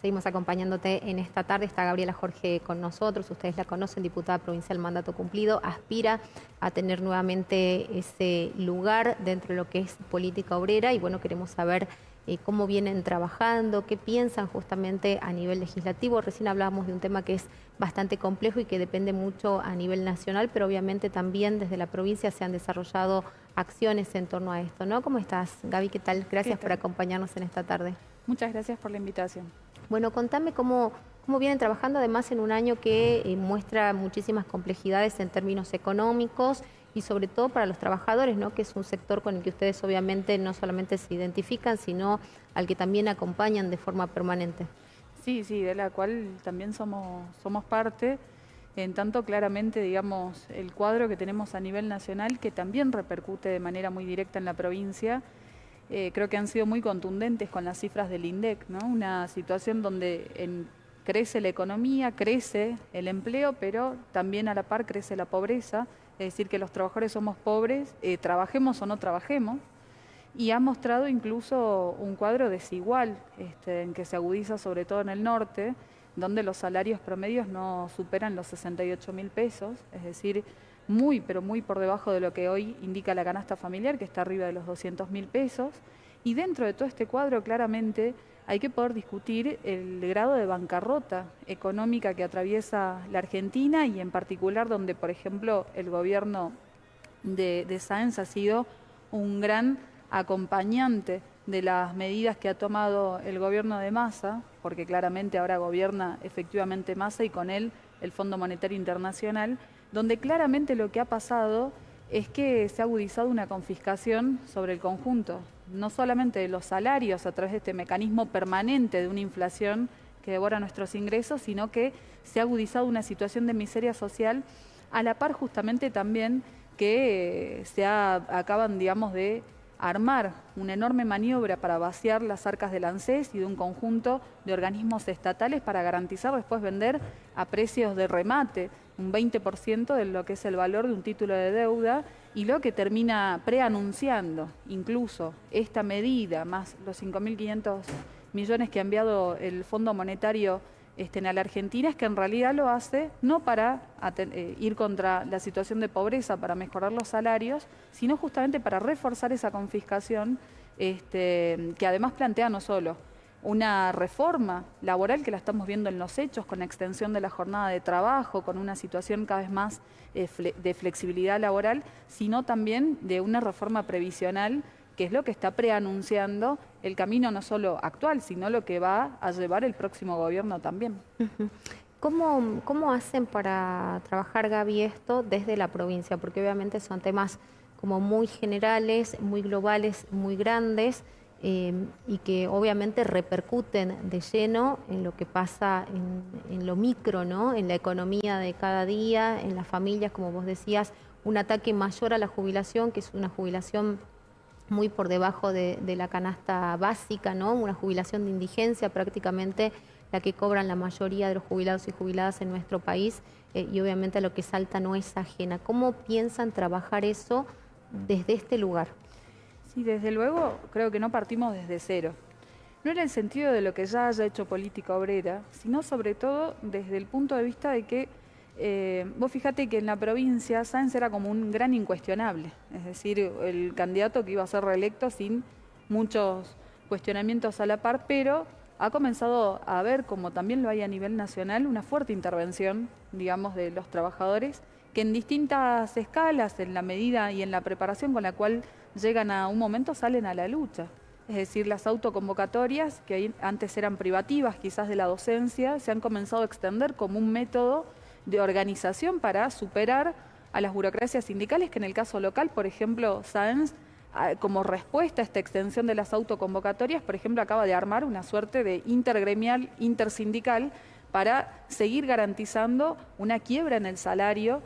Seguimos acompañándote en esta tarde. Está Gabriela Jorge con nosotros. Ustedes la conocen, diputada provincial, mandato cumplido. Aspira a tener nuevamente ese lugar dentro de lo que es política obrera. Y bueno, queremos saber cómo vienen trabajando, qué piensan justamente a nivel legislativo. Recién hablábamos de un tema que es bastante complejo y que depende mucho a nivel nacional, pero obviamente también desde la provincia se han desarrollado acciones en torno a esto, ¿no? ¿Cómo estás, Gaby? ¿Qué tal? Gracias por acompañarnos en esta tarde. Muchas gracias por la invitación. Bueno, contame cómo vienen trabajando, además en un año que muestra muchísimas complejidades en términos económicos y sobre todo para los trabajadores, ¿no? Que es un sector con el que ustedes obviamente no solamente se identifican, sino al que también acompañan de forma permanente. Sí, de la cual también somos parte, en tanto claramente, digamos, el cuadro que tenemos a nivel nacional, que también repercute de manera muy directa en la provincia. Creo que han sido muy contundentes con las cifras del INDEC, ¿no? Una situación donde crece la economía, crece el empleo, pero también a la par crece la pobreza, es decir, que los trabajadores somos pobres, trabajemos o no trabajemos, y ha mostrado incluso un cuadro desigual, en que se agudiza sobre todo en el norte, donde los salarios promedios no superan los 68.000 pesos, es decir, muy, pero muy por debajo de lo que hoy indica la canasta familiar, que está arriba de los 200.000 pesos. Y dentro de todo este cuadro, claramente, hay que poder discutir el grado de bancarrota económica que atraviesa la Argentina y en particular donde, por ejemplo, el gobierno de Sáenz ha sido un gran acompañante de las medidas que ha tomado el gobierno de Massa, porque claramente ahora gobierna efectivamente Massa y con él el Fondo Monetario Internacional, donde claramente lo que ha pasado es que se ha agudizado una confiscación sobre el conjunto, no solamente de los salarios a través de este mecanismo permanente de una inflación que devora nuestros ingresos, sino que se ha agudizado una situación de miseria social, a la par justamente también que acaban, digamos, de armar una enorme maniobra para vaciar las arcas del ANSES y de un conjunto de organismos estatales para garantizar después vender a precios de remate un 20% de lo que es el valor de un título de deuda, y lo que termina preanunciando incluso esta medida, más los 5.500 millones que ha enviado el Fondo Monetario a la Argentina, es que en realidad lo hace no para ir contra la situación de pobreza, para mejorar los salarios, sino justamente para reforzar esa confiscación, que además plantea no solo una reforma laboral, que la estamos viendo en los hechos, con extensión de la jornada de trabajo, con una situación cada vez más de flexibilidad laboral, sino también de una reforma previsional, que es lo que está preanunciando el camino no solo actual, sino lo que va a llevar el próximo gobierno también. ¿Cómo hacen para trabajar, Gaby, esto desde la provincia? Porque obviamente son temas como muy generales, muy globales, muy grandes, y que obviamente repercuten de lleno en lo que pasa en lo micro, ¿no? En la economía de cada día, en las familias, como vos decías, un ataque mayor a la jubilación, que es una jubilación muy por debajo de la canasta básica, ¿no? Una jubilación de indigencia, prácticamente la que cobran la mayoría de los jubilados y jubiladas en nuestro país, y obviamente a lo que salta no es ajena. ¿Cómo piensan trabajar eso desde este lugar? Sí, desde luego creo que no partimos desde cero. No en el sentido de lo que ya haya hecho política obrera, sino sobre todo desde el punto de vista de que vos fíjate que en la provincia Sáenz era como un gran incuestionable, es decir, el candidato que iba a ser reelecto sin muchos cuestionamientos a la par, pero ha comenzado a haber, como también lo hay a nivel nacional, una fuerte intervención, digamos, de los trabajadores, que en distintas escalas, en la medida y en la preparación con la cual llegan a un momento, salen a la lucha. Es decir, las autoconvocatorias, que antes eran privativas quizás de la docencia, se han comenzado a extender como un método de organización para superar a las burocracias sindicales, que en el caso local, por ejemplo, Sáenz, como respuesta a esta extensión de las autoconvocatorias, por ejemplo, acaba de armar una suerte de intergremial, intersindical, para seguir garantizando una quiebra en el salario,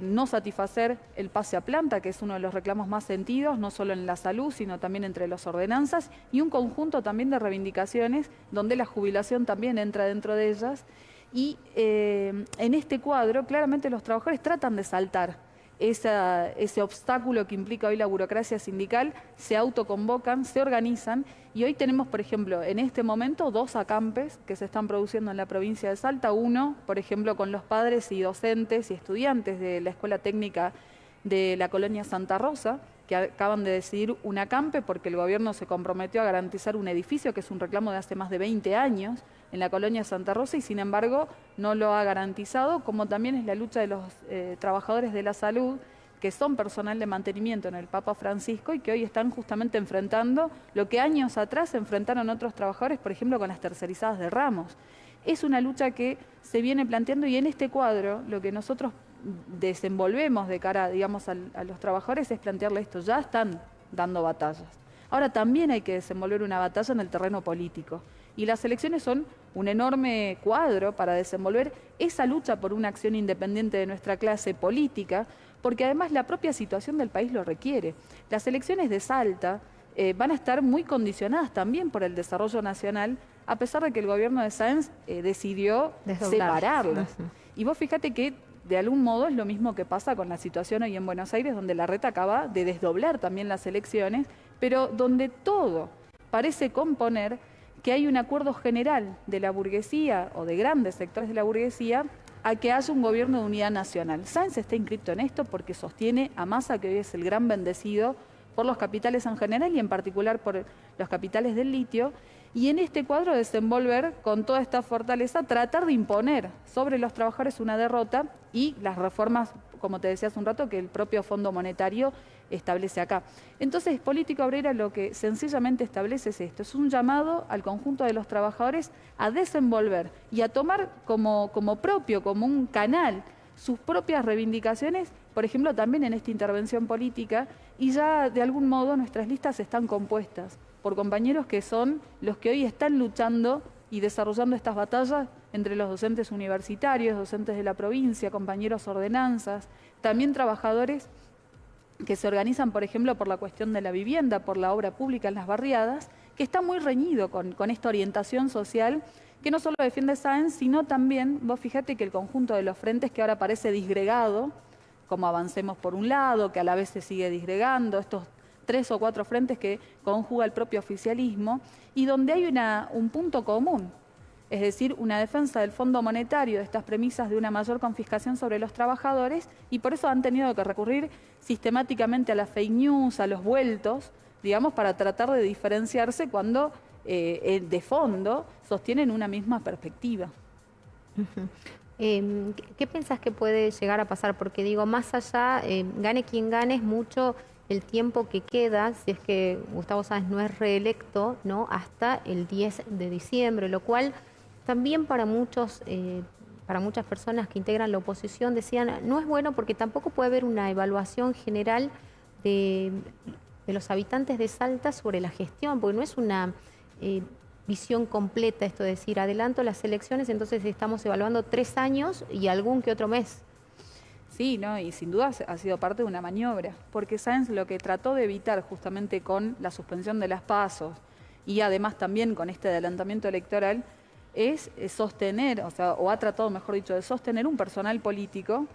no satisfacer el pase a planta, que es uno de los reclamos más sentidos, no solo en la salud, sino también entre las ordenanzas, y un conjunto también de reivindicaciones donde la jubilación también entra dentro de ellas. Y en este cuadro claramente los trabajadores tratan de saltar ese obstáculo que implica hoy la burocracia sindical, se autoconvocan, se organizan y hoy tenemos, por ejemplo, en este momento 2 acampes que se están produciendo en la provincia de Salta. Uno, por ejemplo, con los padres y docentes y estudiantes de la Escuela Técnica de la colonia Santa Rosa, que acaban de decidir un acampe porque el gobierno se comprometió a garantizar un edificio que es un reclamo de hace más de 20 años en la colonia Santa Rosa y sin embargo no lo ha garantizado, como también es la lucha de los trabajadores de la salud, que son personal de mantenimiento en el Papa Francisco y que hoy están justamente enfrentando lo que años atrás enfrentaron otros trabajadores, por ejemplo, con las tercerizadas de ramos. Es una lucha que se viene planteando y en este cuadro lo que nosotros desenvolvemos de cara, digamos, a los trabajadores es plantearle esto. Ya están dando batallas. Ahora también hay que desenvolver una batalla en el terreno político. Y las elecciones son un enorme cuadro para desenvolver esa lucha por una acción independiente de nuestra clase política, porque además la propia situación del país lo requiere. Las elecciones de Salta van a estar muy condicionadas también por el desarrollo nacional, a pesar de que el gobierno de Sáenz decidió separarlas. Y vos fíjate que de algún modo es lo mismo que pasa con la situación hoy en Buenos Aires, donde la reta acaba de desdoblar también las elecciones, pero donde todo parece componer que hay un acuerdo general de la burguesía o de grandes sectores de la burguesía a que haya un gobierno de unidad nacional. Sáenz está inscrito en esto porque sostiene a Massa, que hoy es el gran bendecido por los capitales en general y en particular por los capitales del litio, y en este cuadro desenvolver con toda esta fortaleza, tratar de imponer sobre los trabajadores una derrota y las reformas, como te decía hace un rato, que el propio Fondo Monetario establece acá. Entonces, Política Obrera lo que sencillamente establece es esto, es un llamado al conjunto de los trabajadores a desenvolver y a tomar como propio, como un canal, sus propias reivindicaciones, por ejemplo, también en esta intervención política, y ya de algún modo nuestras listas están compuestas por compañeros que son los que hoy están luchando y desarrollando estas batallas entre los docentes universitarios, docentes de la provincia, compañeros ordenanzas, también trabajadores que se organizan, por ejemplo, por la cuestión de la vivienda, por la obra pública en las barriadas, que está muy reñido con esta orientación social que no solo defiende Sáenz, sino también, vos fíjate que el conjunto de los frentes que ahora parece disgregado, como Avancemos por un lado, que a la vez se sigue disgregando, estos 3 o 4 frentes que conjuga el propio oficialismo, y donde hay un punto común, es decir, una defensa del Fondo Monetario, de estas premisas de una mayor confiscación sobre los trabajadores, y por eso han tenido que recurrir sistemáticamente a las fake news, a los vueltos, digamos, para tratar de diferenciarse cuando de fondo sostienen una misma perspectiva. ¿Qué pensás que puede llegar a pasar? Porque digo, más allá, gane quien gane, es mucho el tiempo que queda, si es que Gustavo Sáenz no es reelecto, ¿no?, hasta el 10 de diciembre, lo cual también para muchas personas que integran la oposición decían, no es bueno porque tampoco puede haber una evaluación general de los habitantes de Salta sobre la gestión, porque no es una visión completa esto de decir, adelanto las elecciones, entonces estamos evaluando 3 años y algún que otro mes. Sí, ¿no? Y sin duda ha sido parte de una maniobra, porque Sáenz lo que trató de evitar justamente con la suspensión de las PASO y además también con este adelantamiento electoral es sostener, o ha tratado, mejor dicho, de sostener un personal político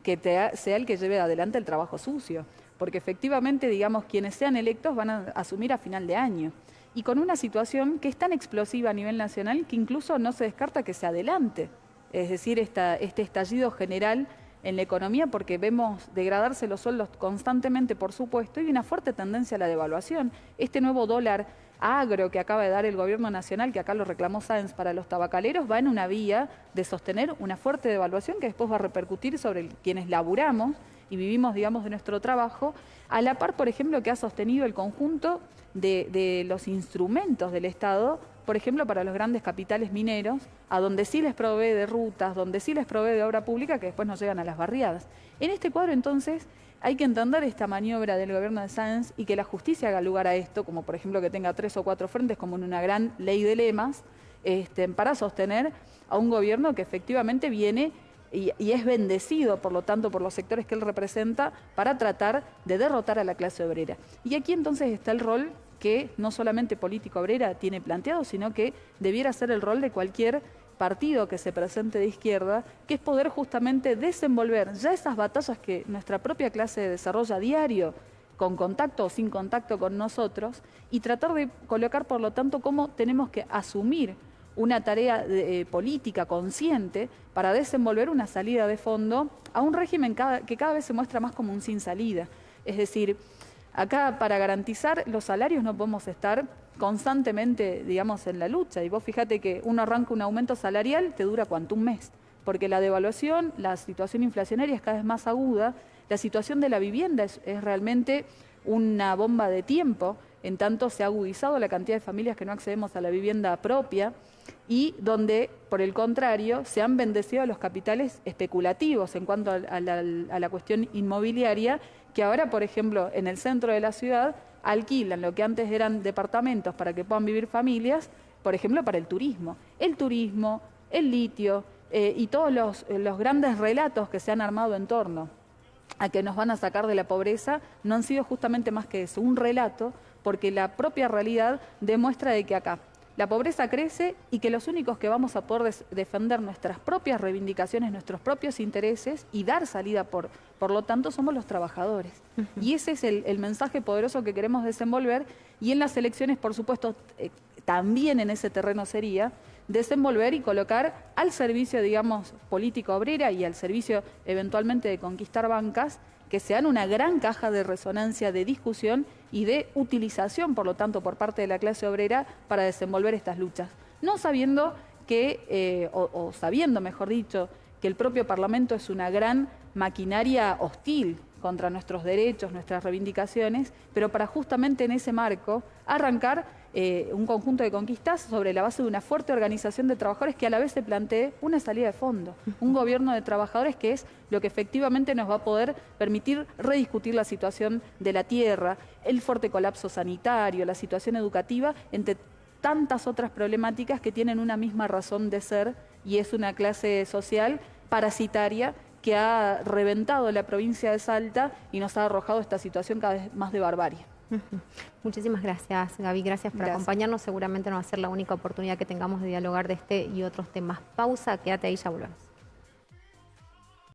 que sea el que lleve adelante el trabajo sucio, porque efectivamente, digamos, quienes sean electos van a asumir a final de año. Y con una situación que es tan explosiva a nivel nacional que incluso no se descarta que se adelante. Es decir, este estallido general en la economía, porque vemos degradarse los sueldos constantemente, por supuesto, y una fuerte tendencia a la devaluación. Este nuevo dólar agro que acaba de dar el gobierno nacional, que acá lo reclamó Sáenz para los tabacaleros, va en una vía de sostener una fuerte devaluación que después va a repercutir sobre quienes laburamos y vivimos, digamos, de nuestro trabajo, a la par, por ejemplo, que ha sostenido el conjunto de los instrumentos del Estado, por ejemplo, para los grandes capitales mineros, a donde sí les provee de rutas, donde sí les provee de obra pública, que después no llegan a las barriadas. En este cuadro, entonces, hay que entender esta maniobra del gobierno de Sáenz y que la justicia haga lugar a esto, como por ejemplo que tenga 3 o 4 frentes, como en una gran ley de lemas, para sostener a un gobierno que efectivamente viene y es bendecido, por lo tanto, por los sectores que él representa, para tratar de derrotar a la clase obrera. Y aquí entonces está el rol que no solamente Política Obrera tiene planteado, sino que debiera ser el rol de cualquier partido que se presente de izquierda, que es poder justamente desenvolver ya esas batallas que nuestra propia clase desarrolla a diario, con contacto o sin contacto con nosotros, y tratar de colocar, por lo tanto, cómo tenemos que asumir una tarea política consciente para desenvolver una salida de fondo a un régimen que cada vez se muestra más como un sin salida. Es decir, acá para garantizar los salarios no podemos estar constantemente, digamos, en la lucha. Y vos fíjate que uno arranca un aumento salarial, te dura ¿cuánto? Un mes. Porque la devaluación, la situación inflacionaria es cada vez más aguda, la situación de la vivienda es realmente una bomba de tiempo, en tanto se ha agudizado la cantidad de familias que no accedemos a la vivienda propia y donde, por el contrario, se han bendecido los capitales especulativos en cuanto a la cuestión inmobiliaria, que ahora, por ejemplo, en el centro de la ciudad alquilan lo que antes eran departamentos para que puedan vivir familias, por ejemplo, para el turismo. El litio y todos los grandes relatos que se han armado en torno a que nos van a sacar de la pobreza no han sido justamente más que eso, un relato, porque la propia realidad demuestra de que acá la pobreza crece y que los únicos que vamos a poder defender nuestras propias reivindicaciones, nuestros propios intereses y dar salida, por lo tanto, somos los trabajadores. Y ese es el mensaje poderoso que queremos desenvolver, y en las elecciones, por supuesto, también en ese terreno sería desenvolver y colocar al servicio, digamos, política obrera y al servicio eventualmente de conquistar bancas, que sean una gran caja de resonancia, de discusión y de utilización, por lo tanto, por parte de la clase obrera para desenvolver estas luchas. No sabiendo que, o sabiendo, mejor dicho, que el propio Parlamento es una gran maquinaria hostil contra nuestros derechos, nuestras reivindicaciones, pero para justamente en ese marco arrancar un conjunto de conquistas sobre la base de una fuerte organización de trabajadores que a la vez se plantee una salida de fondo, un gobierno de trabajadores que es lo que efectivamente nos va a poder permitir rediscutir la situación de la tierra, el fuerte colapso sanitario, la situación educativa, entre tantas otras problemáticas que tienen una misma razón de ser, y es una clase social parasitaria que ha reventado la provincia de Salta y nos ha arrojado esta situación cada vez más de barbarie. Muchísimas gracias, Gaby. Gracias por acompañarnos. Seguramente no va a ser la única oportunidad que tengamos de dialogar de este y otros temas. Pausa, quédate ahí, ya volvemos.